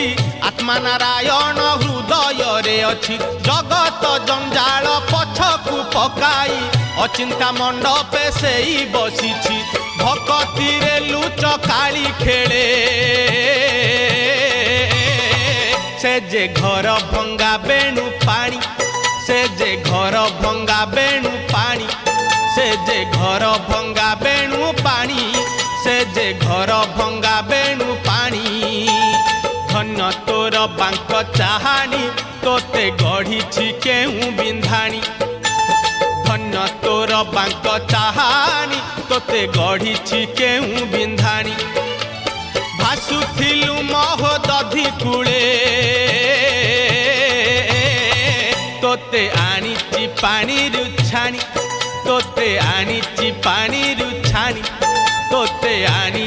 बसिछि आत्मा नारायण हृदय रे अछि जगत जंजाल पछकु पकाई अचिंता मंडपे सेई बसिछि भक्ति रे लुच काली खेले से जे घर भंगा बेणु पानी से जे घर भंगा बेणु पानी से जे घर भंगा बेणु पानी से जे घर भंगा बेणु पानी धन्य तोर बांक चाहानी तोते गढ़ी केहू बिंधाणी धन्य तोर बांक चाहानी तोते गढ़ी केहू बिंधाणी भासुथिलु महोदधि कूले तोते आनीची पानी रुछाणी तोते आनीची पानी रुछाणी तोते आनी